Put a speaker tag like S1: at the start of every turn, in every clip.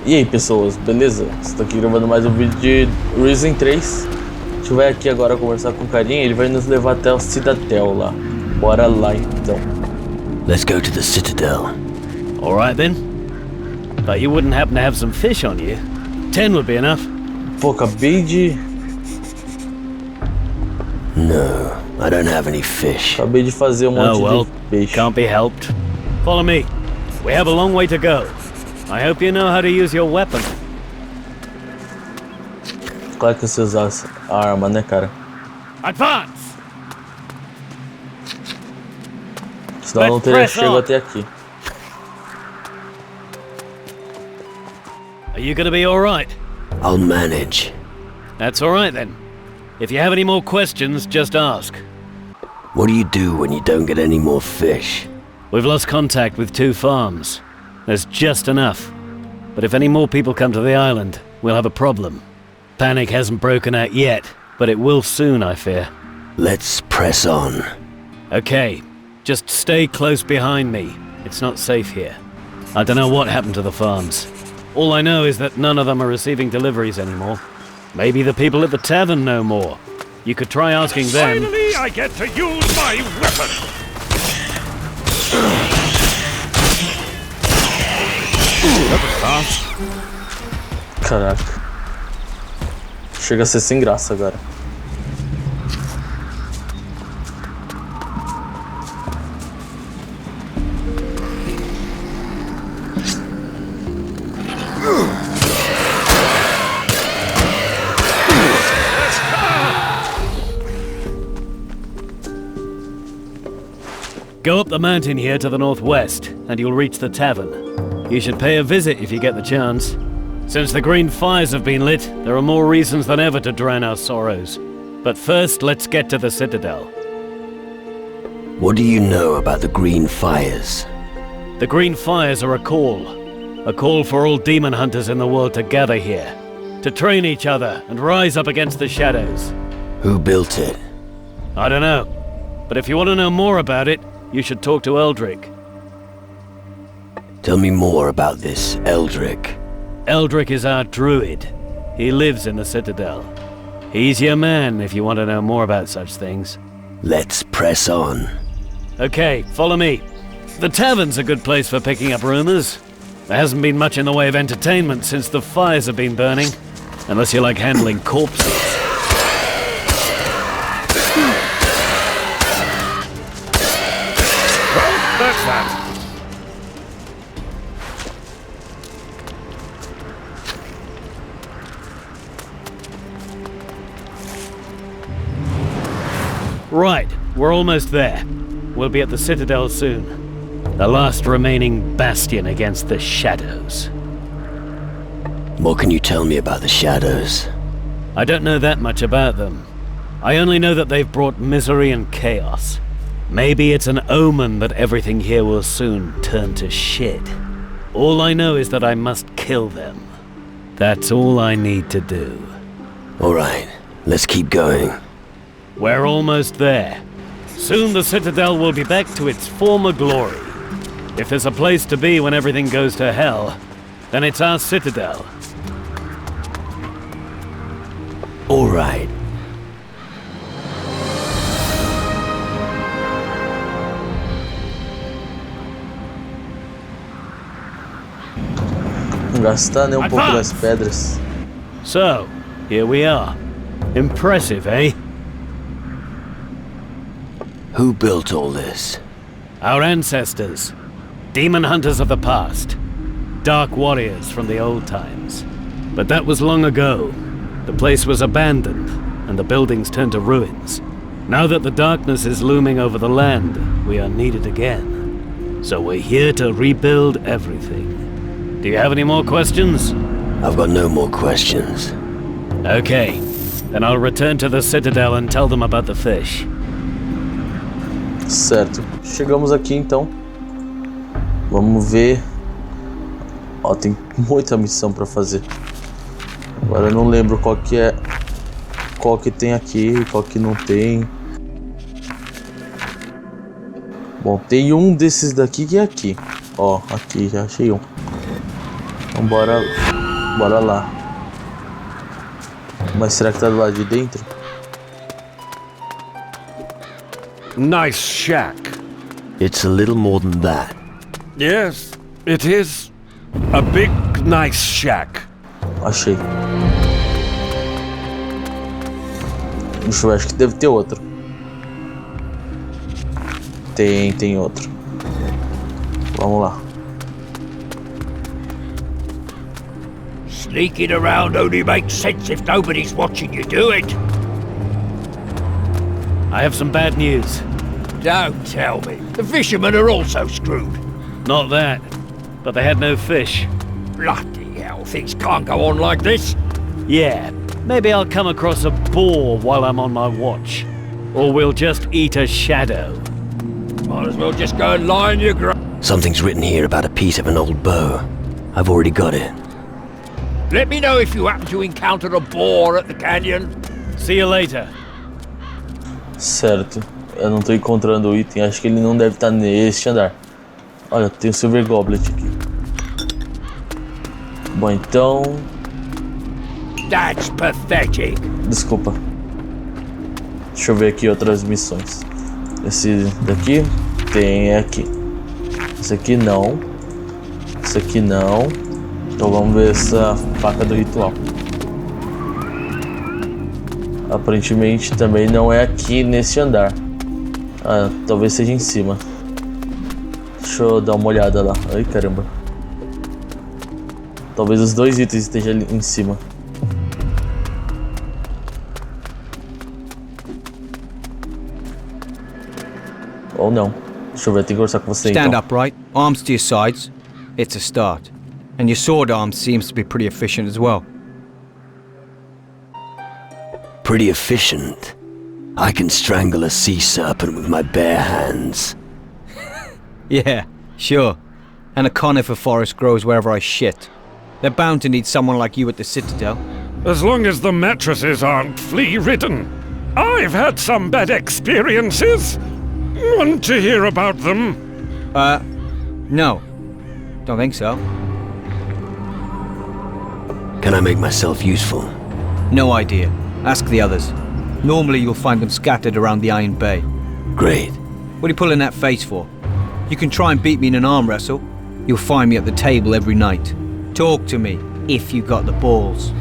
S1: E aí pessoas, beleza? Estou aqui gravando mais um vídeo de Risen 3. A gente vai aqui agora conversar com o carinha, ele vai nos levar até o Citadel lá. Bora lá então.
S2: Let's go to the Citadel.
S3: Alright then. But you wouldn't happen to have some fish on you? 10 would be enough.
S1: Pô, acabei de...
S2: No, I don't have any fish.
S1: Acabei de fazer monte de peixe.
S3: Can't be helped. Follow me. We have a long way to go. I hope you know how to use your weapon.
S1: Claro que você usasse a arma, né, cara?
S3: Advance!
S1: Senão eu não teria chegado até aqui.
S3: Are you gonna be alright?
S2: I'll manage.
S3: That's alright then. If you have any more questions, just ask.
S2: What do you do when you don't get any more fish?
S3: We've lost contact with 2 farms. There's just enough. But if any more people come to the island, we'll have a problem. Panic hasn't broken out yet, but it will soon, I fear.
S2: Let's press on.
S3: Okay, just stay close behind me. It's not safe here. I don't know what happened to the farms. All I know is that none of them are receiving deliveries anymore. Maybe the people at the tavern know more. You could try asking them.
S4: Finally, I get to use my weapon!
S1: Caraca. Chega a ser sem graça agora.
S3: Go up the mountain here to the northwest, and you'll reach the tavern. You should pay a visit if you get the chance. Since the green fires have been lit, there are more reasons than ever to drown our sorrows. But first, let's get to the Citadel.
S2: What do you know about the green fires?
S3: The green fires are a call for all demon hunters in the world to gather here, to train each other and rise up against the shadows.
S2: Who built it?
S3: I don't know, but if you want to know more about it, you should talk to Eldrick.
S2: Tell me more about this Eldrick.
S3: Eldrick is our druid. He lives in the Citadel. He's your man if you want to know more about such things.
S2: Let's press on.
S3: Okay, follow me. The tavern's a good place for picking up rumors. There hasn't been much in the way of entertainment since the fires have been burning, unless you like handling corpses.
S4: That's that.
S3: Right, we're almost there. We'll be at the Citadel soon. The last remaining bastion against the shadows.
S2: What can you tell me about the shadows?
S3: I don't know that much about them. I only know that they've brought misery and chaos. Maybe it's an omen that everything here will soon turn to shit. All I know is that I must kill them. That's all I need to do.
S2: Alright, let's keep going.
S3: We're almost there. Soon the Citadel will be back to its former glory. If there's a place to be when everything goes to hell, then it's our Citadel.
S2: Alright.
S1: Gastar, né, pouco das pedras.
S3: So, here we are. Impressive, eh?
S2: Who built all this?
S3: Our ancestors. Demon hunters of the past. Dark warriors from the old times. But that was long ago. The place was abandoned, and the buildings turned to ruins. Now that the darkness is looming over the land, we are needed again. So we're here to rebuild everything. Do you have any more questions?
S2: I've got no more questions.
S3: Okay. Then I'll return to the Citadel and tell them about the fish.
S1: Certo. Chegamos aqui então. Vamos ver. Ó, tem muita missão pra fazer. Agora eu não lembro qual que é. Qual que tem aqui, qual que não tem. Bom, tem um desses daqui que é aqui. Ó, aqui, já achei um. Então bora Bora lá. Mas será que tá do lado de dentro?
S4: Nice shack.
S2: It's a little more than that.
S4: Yes, it is. A big, nice shack.
S1: Achei. Deixa eu ver, acho que deve ter outro. Tem outro. Vamos lá.
S5: Sneaking around only makes sense if nobody's watching you do it.
S3: I have some bad news.
S5: Don't tell me. The fishermen are also screwed.
S3: Not that, but they had no fish.
S5: Bloody hell, things can't go on like this.
S3: Yeah, maybe I'll come across a boar while I'm on my watch. Or we'll just eat a shadow.
S5: Might as well just go and lie in your grave.
S2: Something's written here about a piece of an old bow. I've already got it.
S5: Let me know if you happen to encounter a boar at the canyon.
S3: See you later.
S1: Certo. Eu não tô encontrando o item. Acho que ele não deve estar neste andar. Olha, tem o Silver Goblet aqui. Bom, então...
S5: That's pathetic.
S1: Desculpa. Deixa eu ver aqui outras missões. Esse daqui tem aqui. Esse aqui não. Esse aqui não. Então vamos ver essa faca do ritual. Aparentemente também não é aqui nesse andar. Ah, talvez seja em cima. Deixa eu dar uma olhada lá. Ai, caramba. Talvez os dois itens estejam ali em cima. Ou não. Deixa eu ver, tem que conversar com você então.
S6: Stand upright, arms to your sides. It's a start. And your sword arm seems to be pretty efficient as well.
S2: Pretty efficient. I can strangle a sea serpent with my bare hands.
S6: Yeah, sure. And a conifer forest grows wherever I shit. They're bound to need someone like you at the Citadel.
S4: As long as the mattresses aren't flea-ridden. I've had some bad experiences. Want to hear about them?
S6: No. Don't think so.
S2: Can I make myself useful?
S6: No idea. Ask the others. Normally you'll find them scattered around the Iron Bay.
S2: Great.
S6: What are you pulling that face for? You can try and beat me in an arm wrestle. You'll find me at the table every night. Talk to me, if you got the balls.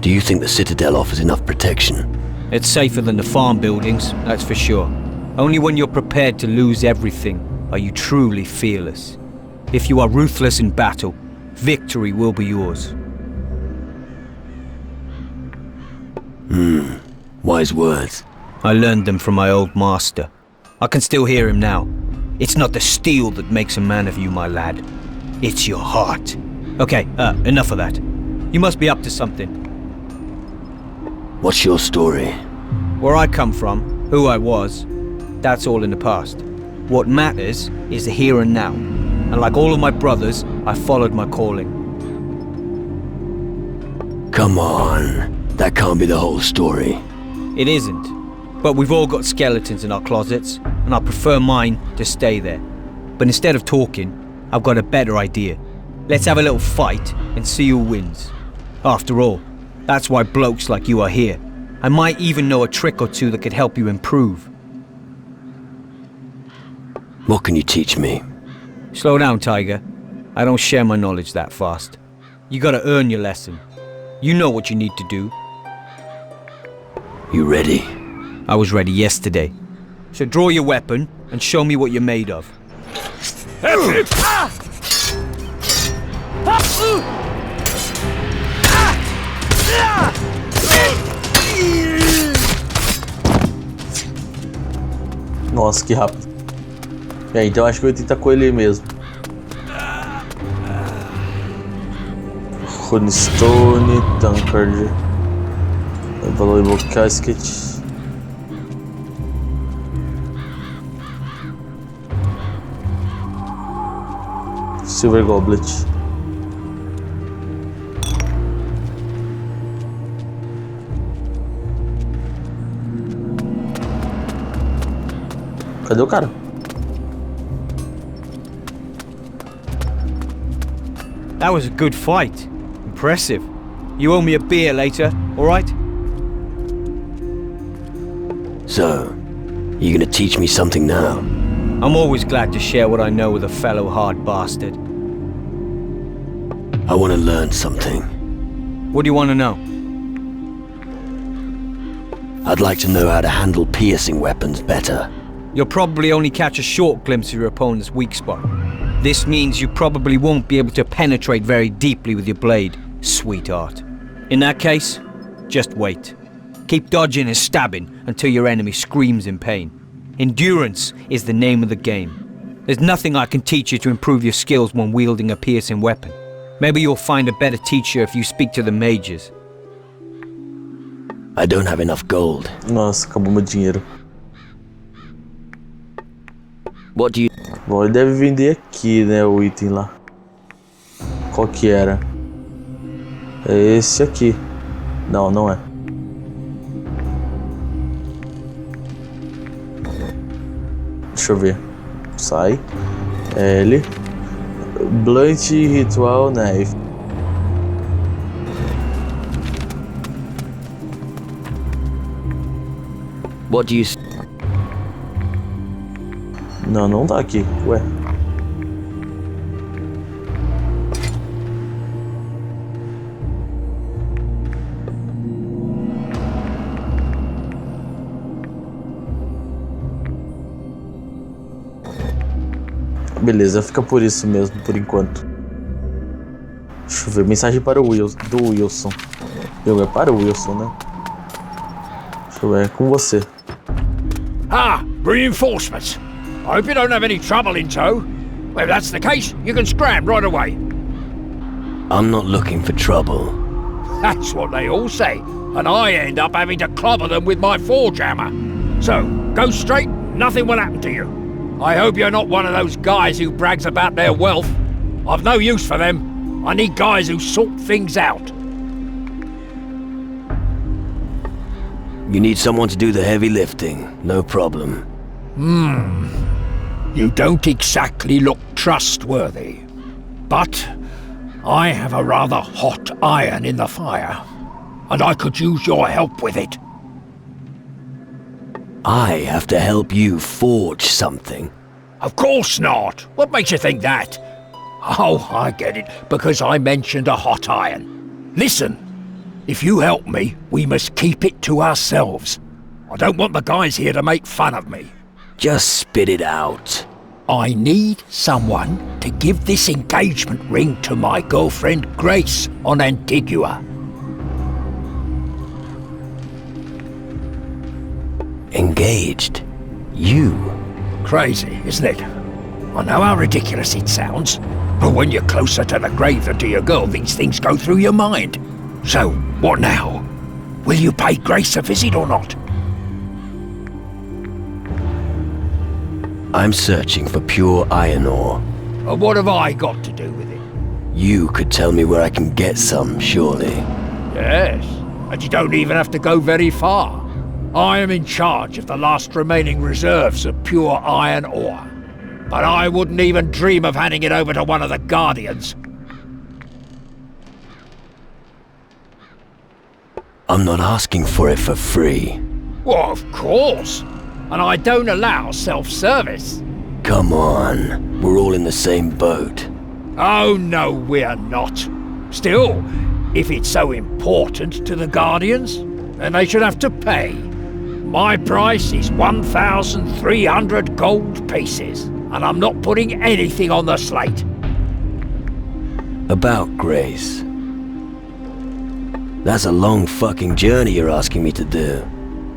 S2: Do you think the Citadel offers enough protection?
S6: It's safer than the farm buildings, that's for sure. Only when you're prepared to lose everything are you truly fearless. If you are ruthless in battle, victory will be yours.
S2: Wise words.
S6: I learned them from my old master. I can still hear him now. It's not the steel that makes a man of you, my lad. It's your heart. Okay, enough of that. You must be up to something.
S2: What's your story?
S6: Where I come from, who I was, that's all in the past. What matters is the here and now. And like all of my brothers, I followed my calling.
S2: Come on. That can't be the whole story.
S6: It isn't. But we've all got skeletons in our closets, and I prefer mine to stay there. But instead of talking, I've got a better idea. Let's have a little fight and see who wins. After all, that's why blokes like you are here. I might even know a trick or two that could help you improve.
S2: What can you teach me?
S6: Slow down, Tiger. I don't share my knowledge that fast. You gotta earn your lesson. You know what you need to do.
S2: You ready?
S6: I was ready yesterday. So draw your weapon and show me what you're made of.
S4: That's it!
S1: Nossa, que rápido. É, então acho que eu vou tentar com ele mesmo. Runestone, Tankard, Valuable Casket. Silver Goblet. Cadê o cara?
S6: That was a good fight. Impressive. You owe me a beer later, alright?
S2: So, you gonna teach me something now?
S6: I'm always glad to share what I know with a fellow hard bastard.
S2: I wanna learn something.
S6: What do you want to know?
S2: I'd like to know how to handle piercing weapons better.
S6: You'll probably only catch a short glimpse of your opponent's weak spot. This means you probably won't be able to penetrate very deeply with your blade, sweetheart. In that case, just wait. Keep dodging and stabbing until your enemy screams in pain. Endurance is the name of the game. There's nothing I can teach you to improve your skills when wielding a piercing weapon. Maybe you'll find a better teacher if you speak to the mages.
S2: I don't have enough gold.
S1: Nossa, acabou meu dinheiro.
S2: What do you...
S1: Bom, ele deve vender aqui, né, o item lá. Qual que era? É esse aqui. Não, não é. Deixa eu ver. Sai. L. Blunt Ritual Knife.
S2: What do you...
S1: Não, não tá aqui. Ué. Beleza, fica por isso mesmo, por enquanto. Deixa eu ver, mensagem para o do Wilson. É para o Wilson, né? Deixa eu ver, é com você.
S5: Ah, reinforcements. I hope you don't have any trouble in tow. Well, if that's the case, you can scram right away.
S2: I'm not looking for trouble.
S5: That's what they all say, and I end up having to clobber them with my forge hammer. So, go straight, nothing will happen to you. I hope you're not one of those guys who brags about their wealth. I've no use for them. I need guys who sort things out.
S2: You need someone to do the heavy lifting, no problem.
S5: You don't exactly look trustworthy. But I have a rather hot iron in the fire, and I could use your help with it.
S2: I have to help you forge something.
S5: Of course not. What makes you think that? Oh, I get it, because I mentioned a hot iron. Listen, if you help me, we must keep it to ourselves. I don't want the guys here to make fun of me.
S2: Just spit it out.
S5: I need someone to give this engagement ring to my girlfriend Grace on Antigua.
S2: Engaged? You?
S5: Crazy, isn't it? I know how ridiculous it sounds, but when you're closer to the grave than to your girl, these things go through your mind. So, what now? Will you pay Grace a visit or not?
S2: I'm searching for pure iron ore.
S5: What have I got to do with it?
S2: You could tell me where I can get some, surely.
S5: Yes, and you don't even have to go very far. I am in charge of the last remaining reserves of pure iron ore. But I wouldn't even dream of handing it over to one of the Guardians.
S2: I'm not asking for it for free.
S5: Well, of course. And I don't allow self-service.
S2: Come on, we're all in the same boat.
S5: Oh, no, we're not. Still, if it's so important to the Guardians, then they should have to pay. My price is 1,300 gold pieces, and I'm not putting anything on the slate.
S2: About Grace. That's a long fucking journey you're asking me to do.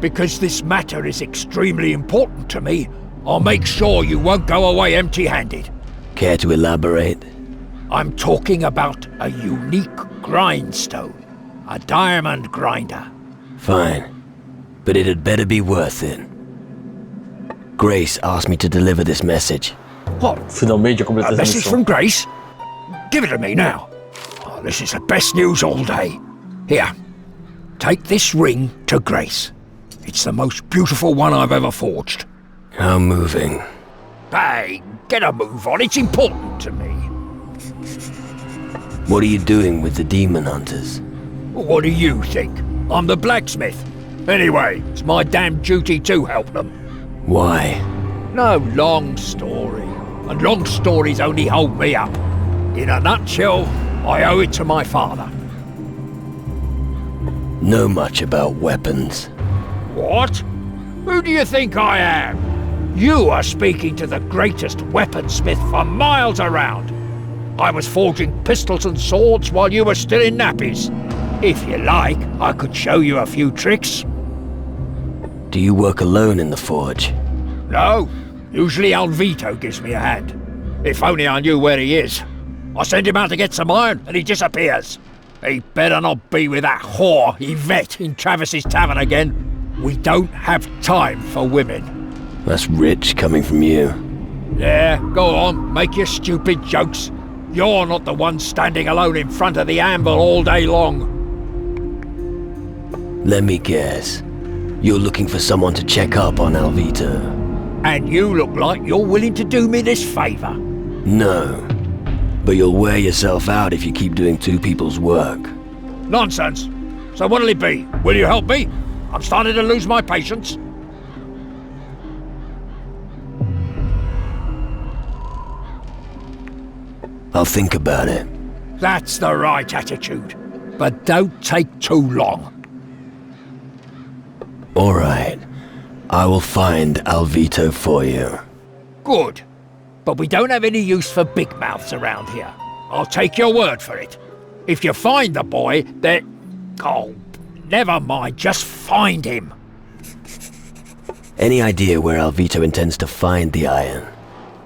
S5: Because this matter is extremely important to me, I'll make sure you won't go away empty-handed.
S2: Care to elaborate?
S5: I'm talking about a unique grindstone. A diamond grinder.
S2: Fine. But it'd better be worth it. Grace asked me to deliver this message.
S5: What?
S1: Finalmente eu completei
S5: A
S1: essa
S5: message
S1: missão.
S5: from Grace? Give it to me now. Oh, this is the best news all day. Here, take this ring to Grace. It's the most beautiful one I've ever forged.
S2: How moving.
S5: Hey, get a move on. It's important to me.
S2: What are you doing with the demon hunters?
S5: What do you think? I'm the blacksmith. Anyway, it's my damn duty to help them.
S2: Why?
S5: No long story. And long stories only hold me up. In a nutshell, I owe it to my father.
S2: Know much about weapons?
S5: What? Who do you think I am? You are speaking to the greatest weaponsmith for miles around. I was forging pistols and swords while you were still in nappies. If you like, I could show you a few tricks.
S2: Do you work alone in the forge?
S5: No, usually Alvito gives me a hand. If only I knew where he is. I send him out to get some iron and he disappears. He better not be with that whore, Yvette, in Travis's tavern again. We don't have time for women.
S2: That's rich coming from you.
S5: Yeah, go on, make your stupid jokes. You're not the one standing alone in front of the anvil all day long.
S2: Let me guess. You're looking for someone to check up on Alvito.
S5: And you look like you're willing to do me this favor.
S2: No. But you'll wear yourself out if you keep doing two people's work.
S5: Nonsense. So what'll it be? Will you help me? I'm starting to lose my patience.
S2: I'll think about it.
S5: That's the right attitude. But don't take too long.
S2: All right. I will find Alvito for you.
S5: Good. But we don't have any use for big mouths around here. I'll take your word for it. If you find the boy, then... Oh, never mind. Just find him.
S2: Any idea where Alvito intends to find the iron?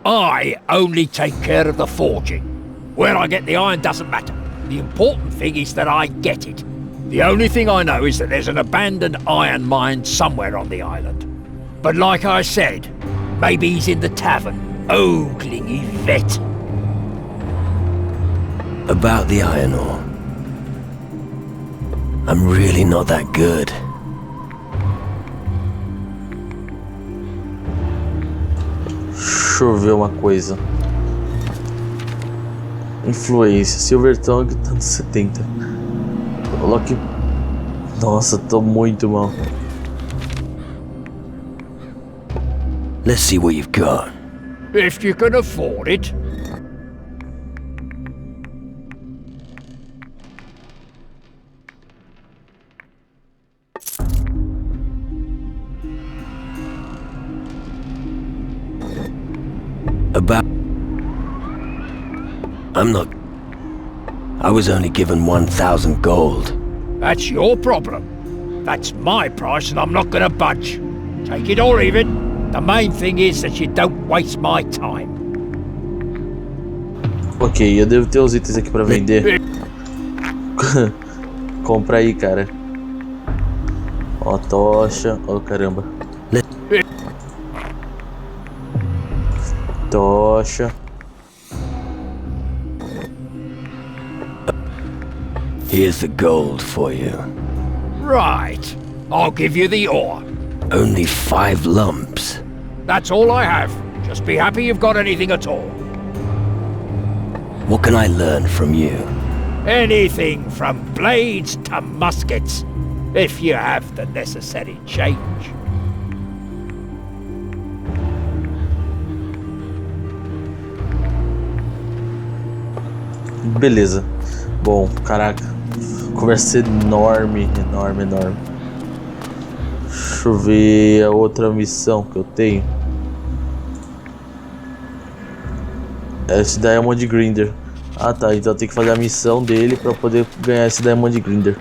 S5: I only take care of the forging. Where I get the iron doesn't matter. The important thing is that I get it. The only thing I know is that there's an abandoned iron mine somewhere on the island. But like I said, maybe he's in the tavern, ogling Yvette.
S2: About the iron ore. I'm really not that good.
S1: Deixa eu ver uma coisa. Influência. Silver Tongue tá no 70. Coloque. Nossa, tô muito mal.
S2: Let's see what you've got.
S5: If you can afford it.
S2: About... I'm not... I was only given 1,000 gold.
S5: That's your problem. That's my price and I'm not gonna budge. Take it or leave it. The main thing is that you don't waste my time.
S1: Ok, eu devo ter os itens aqui pra vender. Compra aí, cara. Ó, tocha. Ó, caramba. Tocha.
S2: Here's the gold for you.
S5: Right. I'll give you the ore.
S2: Only 5 lumps.
S5: That's all I have. Just be happy you've got anything at all.
S2: What can I learn from you?
S5: Anything from blades to muskets, if you have the necessary change.
S1: Beleza. Bom, caraca. Conversa enorme, enorme, enorme. Deixa eu ver a outra missão que eu tenho. Esse Diamond Grinder. Ah tá, então tem que fazer a missão dele para poder ganhar esse Diamond Grinder.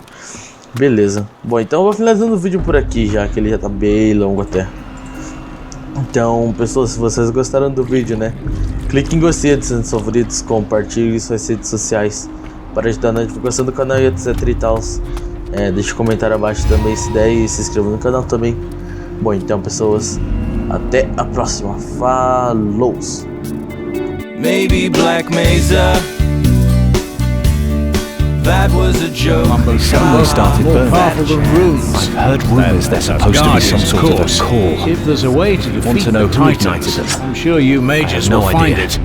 S1: Beleza. Bom, então eu vou finalizando o vídeo por aqui já, que ele já tá bem longo até. Então, pessoas, se vocês gostaram do vídeo, né? Clique em gostei, adicione seus favoritos, compartilhe suas redes sociais para ajudar na divulgação do canal e etc e tal. Deixe um comentário abaixo também se der e se inscreva no canal também. Bom, então, pessoas, até a próxima. Falou!
S7: Maybe Black Mesa. That was a joke.
S8: Suddenly started burning. I've heard rumours there's supposed to be some sort of a core.
S9: If there's a way to defeat
S8: Want to know
S9: the
S8: who
S9: Titans,
S8: ignited them?
S9: I'm sure you mages will find it.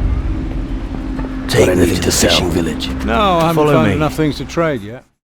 S2: Take anything to sell. Village.
S8: No, I haven't
S2: Follow
S8: found
S2: me.
S8: enough things to trade yet.